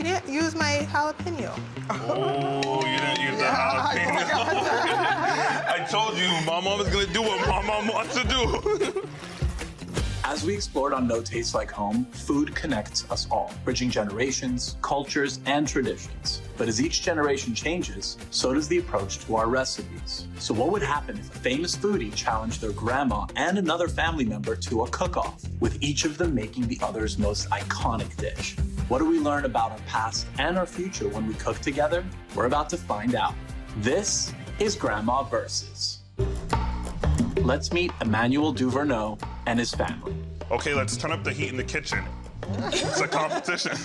She didn't use my jalapeno. Oh, you didn't use the jalapeno. I told you, my mom is gonna do what my mom wants to do. As we explored on No Taste Like Home, food connects us all, bridging generations, cultures, and traditions. But as each generation changes, so does the approach to our recipes. So what would happen if a famous foodie challenged their grandma and another family member to a cook-off, with each of them making the other's most iconic dish? What do we learn about our past and our future when we cook together? We're about to find out. This is Grandma Versus. Let's meet Emmanuel Duverneau and his family. Okay, let's turn up the heat in the kitchen. It's a competition.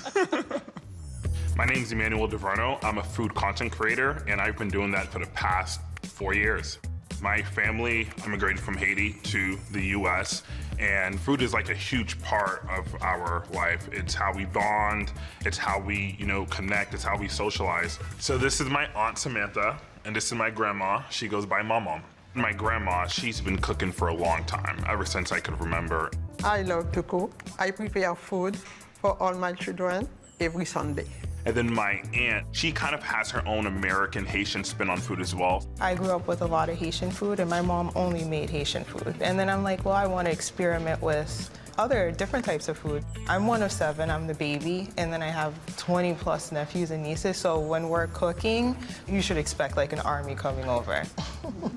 My name's Emmanuel Duverneau. I'm a food content creator, and I've been doing that for the past 4 years. My family immigrated from Haiti to the US, and food is like a huge part of our life. It's how we bond, it's how we, connect, it's how we socialize. So this is my Aunt Samantha, and this is my grandma. She goes by Mom. My grandma, she's been cooking for a long time, ever since I could remember. I love to cook. I prepare food for all my children every Sunday. And then my aunt, she kind of has her own American Haitian spin on food as well. I grew up with a lot of Haitian food, and my mom only made Haitian food. And then I'm like, well, I want to experiment with other different types of food. I'm one of 7, I'm the baby, and then I have 20 plus nephews and nieces, so when we're cooking, you should expect like an army coming over.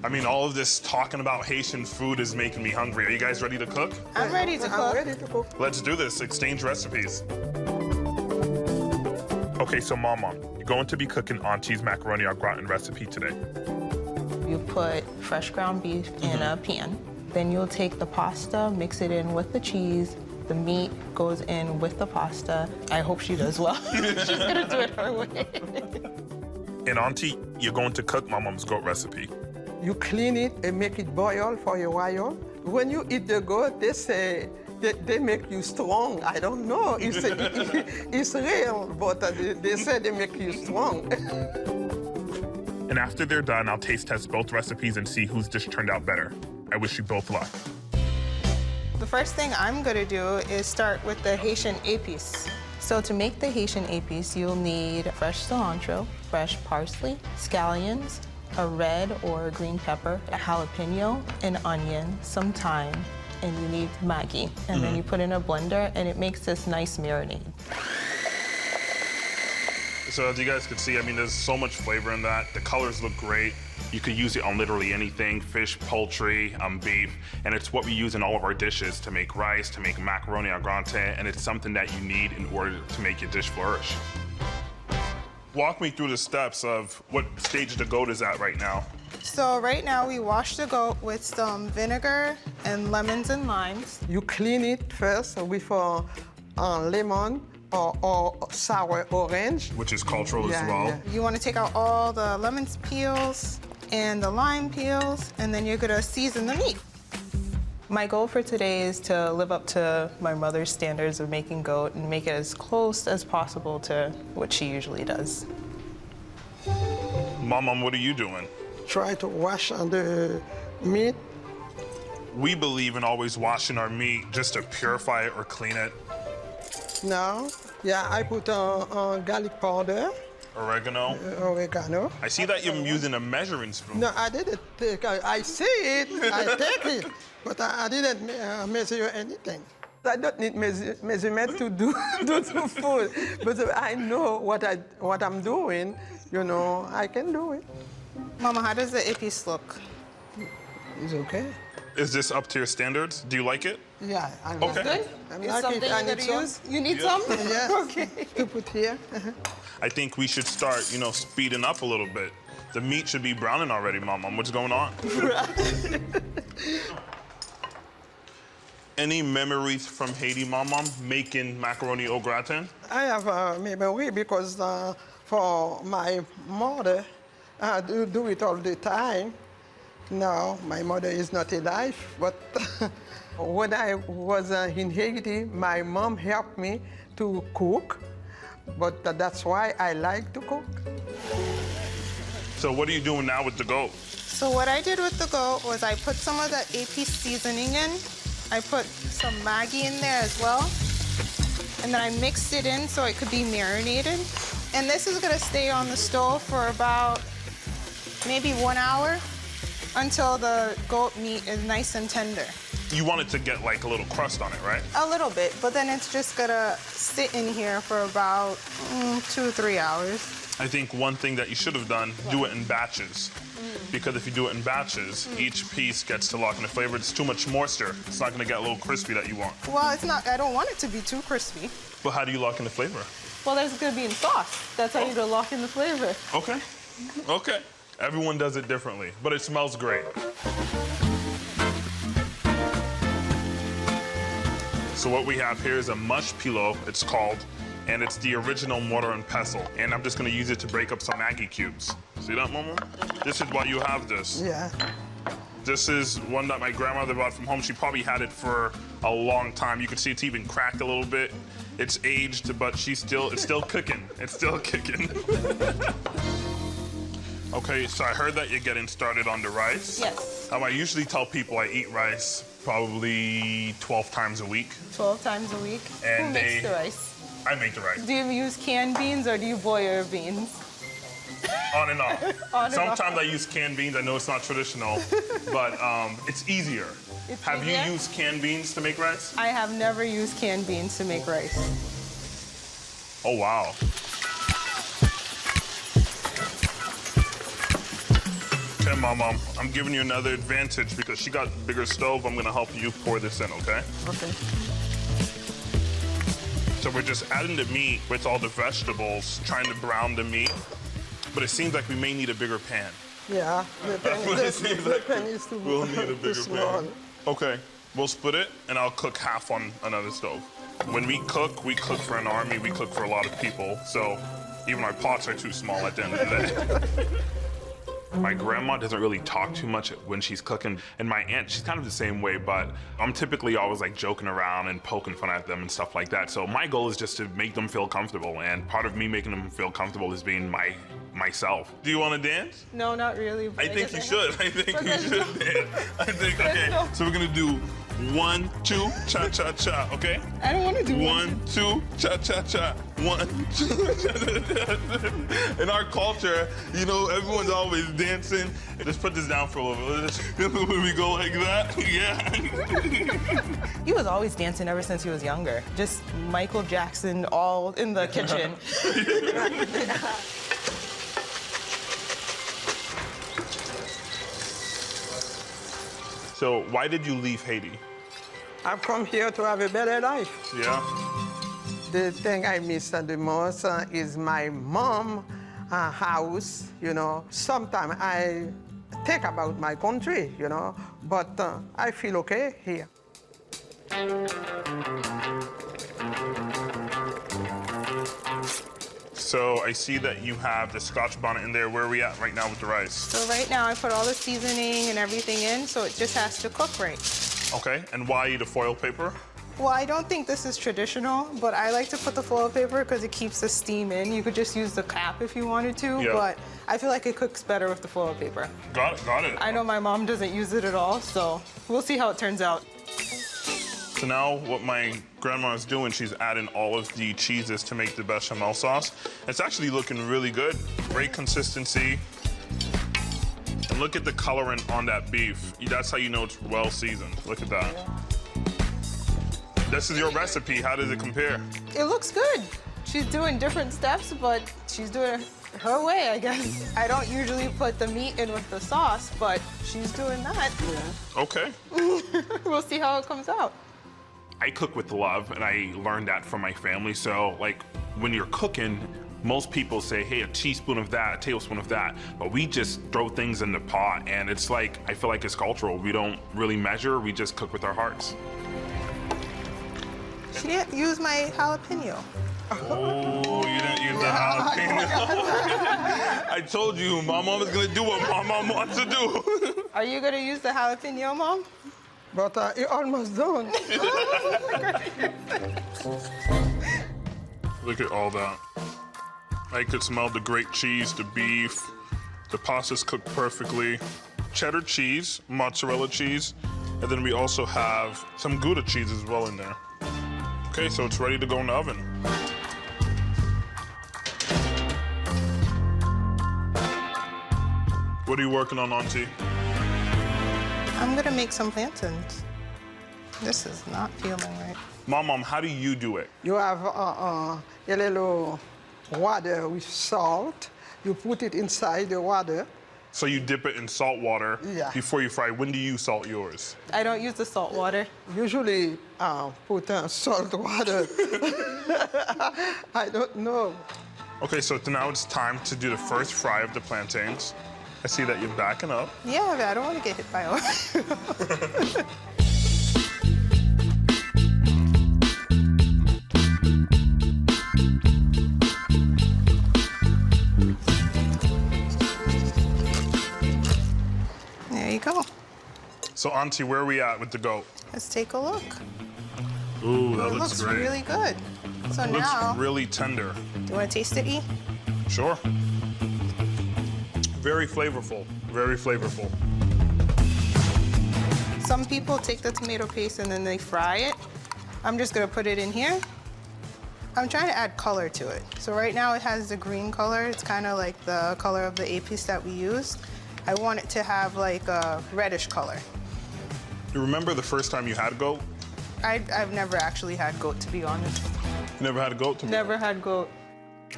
I mean, all of this talking about Haitian food is making me hungry. Are you guys ready to cook? I'm ready to cook. I'm ready to cook. Let's do this, exchange recipes. Okay, so Mama, you're going to be cooking Auntie's macaroni au gratin recipe today. You put fresh ground beef in a pan. Then you'll take the pasta, mix it in with the cheese. The meat goes in with the pasta. I hope she does well. She's gonna do it her way. And Auntie, you're going to cook my mom's goat recipe. You clean it and make it boil for a while. When you eat the goat, they say they make you strong. I don't know. It's real, but they say they make you strong. And after they're done, I'll taste test both recipes and see whose dish turned out better. I wish you both luck. The first thing I'm gonna do is start with the Haitian épices. So to make the Haitian épices, you'll need fresh cilantro, fresh parsley, scallions, a red or green pepper, a jalapeno, an onion, some thyme, and you need Maggi. And then you put in a blender, and it makes this nice marinade. So as you guys can see, I mean, there's so much flavor in that. The colors look great. You could use it on literally anything, fish, poultry, beef, and it's what we use in all of our dishes to make rice, to make macaroni au gratin, and it's something that you need in order to make your dish flourish. Walk me through the steps of what stage the goat is at right now. So right now we wash the goat with some vinegar and lemons and limes. You clean it first with lemon or sour orange. Which is cultural as well. Yeah. You want to take out all the lemon peels and the lime peels, and then you're gonna season the meat. My goal for today is to live up to my mother's standards of making goat and make it as close as possible to what she usually does. Mom, what are you doing? Try to wash the meat. We believe in always washing our meat just to purify it or clean it. Now, yeah, I put garlic powder, Oregano. oregano. I see that you're using a measurement spoon. No, I didn't take. I see it, I take it, but I didn't measure anything. I don't need measurement to do food, but I know what I'm doing. I can do it. Mama, how does the épices look? It's okay. Is this up to your standards? Do you like it? Yeah, I like Okay. it. I Is like something it. I you're need gonna some. use? You need some? Yes. Okay. To put here. I think we should start, speeding up a little bit. The meat should be browning already, Mom. What's going on? Any memories from Haiti, Mom, making macaroni au gratin? I have a memory because for my mother, I do it all the time. No, my mother is not alive, but when I was in Haiti, my mom helped me to cook, but that's why I like to cook. So what are you doing now with the goat? So what I did with the goat was I put some of the épice seasoning in. I put some Maggi in there as well. And then I mixed it in so it could be marinated. And this is gonna stay on the stove for about maybe 1 hour until the goat meat is nice and tender. You want it to get like a little crust on it, right? A little bit, but then it's just gonna sit in here for about 2 or 3 hours. I think one thing that you should have done, do it in batches. Because if you do it in batches, each piece gets to lock in the flavor. It's too much moisture. It's not gonna get a little crispy that you want. Well, it's not, I don't want it to be too crispy. But how do you lock in the flavor? Well, there's gonna be in sauce. That's how you're gonna lock in the flavor. Okay, okay. Everyone does it differently, but it smells great. So what we have here is a mush pilaf, it's called, and it's the original mortar and pestle. And I'm just gonna use it to break up some Maggi cubes. See that, Mama? This is why you have this. Yeah. This is one that my grandmother bought from home. She probably had it for a long time. You can see it's even cracked a little bit. It's aged, but it's still cooking. It's still kicking. Okay, so I heard that you're getting started on the rice. Yes. I usually tell people I eat rice probably 12 times a week. 12 times a week. And Who makes the rice? I make the rice. Do you use canned beans or do you boil your beans? On and off. On and off. Sometimes I use canned beans. I know it's not traditional, but it's easier. It's Have easier? you used canned beans to make rice? I have never used canned beans to make rice. Oh, wow. Okay, Mom, I'm giving you another advantage because she got a bigger stove. I'm gonna help you pour this in, okay? Okay. So we're just adding the meat with all the vegetables, trying to brown the meat. But it seems like we may need a bigger pan. Yeah. The That's what it seems like. pan is too, We'll need a too bigger small. pan. Okay, we'll split it and I'll cook half on another stove. When we cook for an army, we cook for a lot of people. So even our pots are too small at the end of the day. My grandma doesn't really talk too much when she's cooking, and my aunt, she's kind of the same way, but I'm typically always like joking around and poking fun at them and stuff like that. So my goal is just to make them feel comfortable, and part of me making them feel comfortable is being myself. Do you want to dance? No, not really. But I think guess you have- should. I think But you there's should no- dance. I think, okay. no- So we're gonna do 1, 2, cha cha cha, okay? I don't want to do 1, 2, cha cha cha. 1, 2, cha cha cha. In our culture, you know, everyone's always dancing. Just put this down for a little bit. When we go like that, yeah. He was always dancing ever since he was younger. Just Michael Jackson all in the kitchen. So why did you leave Haiti? I've come here to have a better life. Yeah? The thing I miss the most is my mom house, you know. Sometimes I think about my country, you know, but I feel okay here. So I see that you have the Scotch bonnet in there. Where are we at right now with the rice? So right now I put all the seasoning and everything in, so it just has to cook right. Okay, and why the foil paper? Well, I don't think this is traditional, but I like to put the foil paper because it keeps the steam in. You could just use the cap if you wanted to, Yeah. but I feel like it cooks better with the foil paper. Got it, got it. I know my mom doesn't use it at all, so we'll see how it turns out. So now what my grandma is doing, she's adding all of the cheeses to make the bechamel sauce. It's actually looking really good. Great consistency. And look at the coloring on that beef. That's how you know it's well seasoned. Look at that. This is your recipe. How does it compare? It looks good. She's doing different steps, but she's doing it her way, I guess. I don't usually put the meat in with the sauce, but she's doing that. Okay. We'll see how it comes out. I cook with love, and I learned that from my family. So, like, when you're cooking, most people say, hey, a teaspoon of that, a tablespoon of that, but we just throw things in the pot, and it's like, I feel like it's cultural. We don't really measure, we just cook with our hearts. She didn't use my jalapeno. Oh, you didn't use the jalapeno. I told you, my mom is gonna do what my mom wants to do. Are you gonna use the jalapeno, Mom? But it's almost done. Look at all that. I could smell the great cheese, the beef, the pasta's cooked perfectly. Cheddar cheese, mozzarella cheese, and then we also have some Gouda cheese as well in there. Okay, so it's ready to go in the oven. What are you working on, Auntie? I'm gonna make some plantains. This is not feeling right. Mom, how do you do it? You have a little water with salt. You put it inside the water. So you dip it in salt water Yeah. before you fry. When do you salt yours? I don't use the salt water. Usually put salt water. I don't know. Okay, so now it's time to do the first fry of the plantains. I see that you're backing up. Yeah, but I don't want to get hit by oil. There you go. So Auntie, where are we at with the goat? Let's take a look. Ooh, that It looks looks great. really good. So Looks now, really tender. do you want to taste it, E? Sure. Very flavorful, very flavorful. Some people take the tomato paste and then they fry it. I'm just gonna put it in here. I'm trying to add color to it. So right now it has the green color. It's kind of like the color of the épice that we used. I want it to have like a reddish color. You remember the first time you had goat? I've never actually had goat, to be honest. You never had a goat? Never had goat.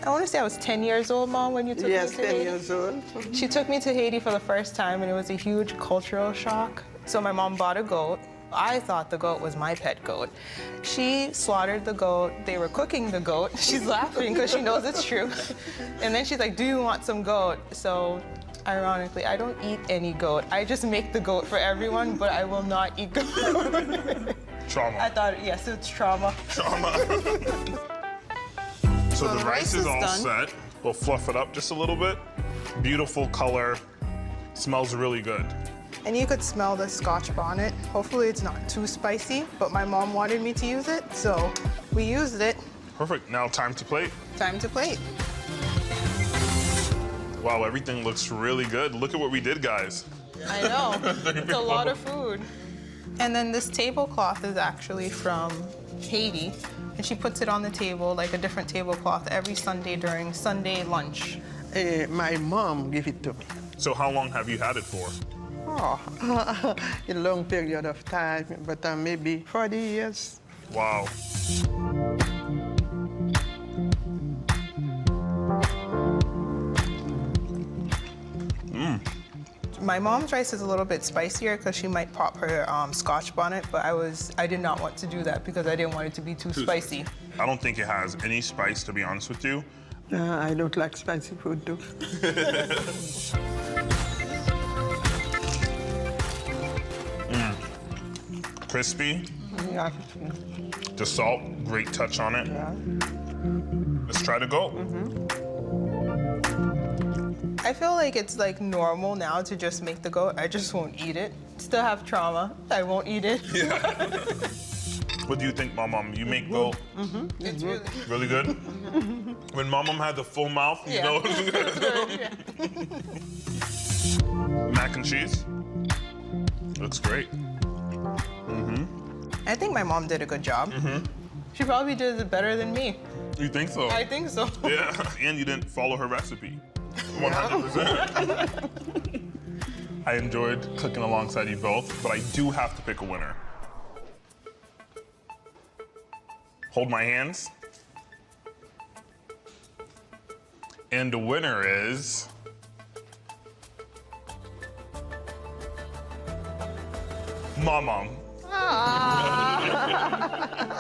I want to say I was 10 years old, Mom, when you took Yes, me to 10 Haiti. years old. She took me to Haiti for the first time, and it was a huge cultural shock. So my mom bought a goat. I thought the goat was my pet goat. She slaughtered the goat. They were cooking the goat. She's laughing because she knows it's true. And then she's like, do you want some goat? So ironically, I don't eat any goat. I just make the goat for everyone, but I will not eat goat. Trauma. I thought, yes, it's trauma. Trauma. So the rice is all done. set. We'll fluff it up just a little bit. Beautiful color. Smells really good. And you could smell the Scotch bonnet. Hopefully it's not too spicy, but my mom wanted me to use it, so we used it. Perfect. Now time to plate. Time to plate. Wow, everything looks really good. Look at what we did, guys. I know, it's a lot of food. And then this tablecloth is actually from Haiti, and she puts it on the table, like a different tablecloth, every Sunday during Sunday lunch. My mom gave it to me. So how long have you had it for? Oh, a long period of time, but maybe 40 years. Wow. My mom's rice is a little bit spicier because she might pop her Scotch bonnet, but I did not want to do that because I didn't want it to be too spicy. I don't think it has any spice, to be honest with you. I don't like spicy food too. Crispy. Yeah. The salt, great touch on it. Yeah. Let's try the goat. I feel like it's like normal now to just make the goat. I just won't eat it. Still have trauma. I won't eat it. What do you think, Mom? You make goat It's really really good? When Mom had the full mouth, you Yeah. know it was good. good. Yeah. Mac and cheese. Looks great. I think my mom did a good job. She probably did it better than me. You think so? I think so. Yeah, and you didn't follow her recipe. 100%. I enjoyed cooking alongside you both, but I do have to pick a winner. Hold my hands. And the winner is... Mom.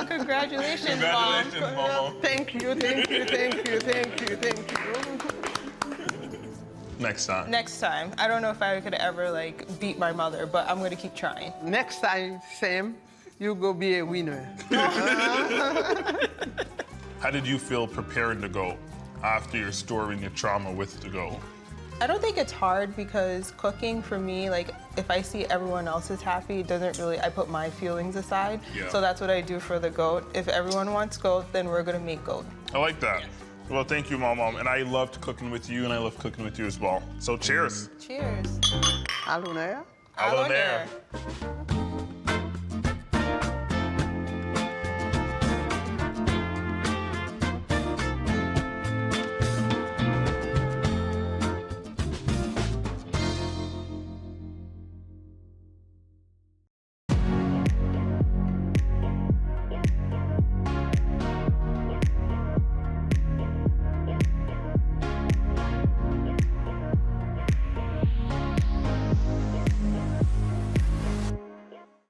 Congratulations, Mom. Congratulations, Mom. Thank you, thank you, thank you, thank you, thank you. Next time. Next time. I don't know if I could ever like beat my mother, but I'm gonna keep trying. Next time, Sam, you go be a winner. How did you feel preparing to go after your storing your trauma with the goat? I don't think it's hard because cooking for me, like if I see everyone else is happy, it doesn't really, I put my feelings aside. Yeah. So that's what I do for the goat. If everyone wants goat, then we're gonna make goat. I like that. Well, thank you, Mom. And I loved cooking with you, and I love cooking with you as well. So cheers. Cheers. À l'honneur. À l'honneur.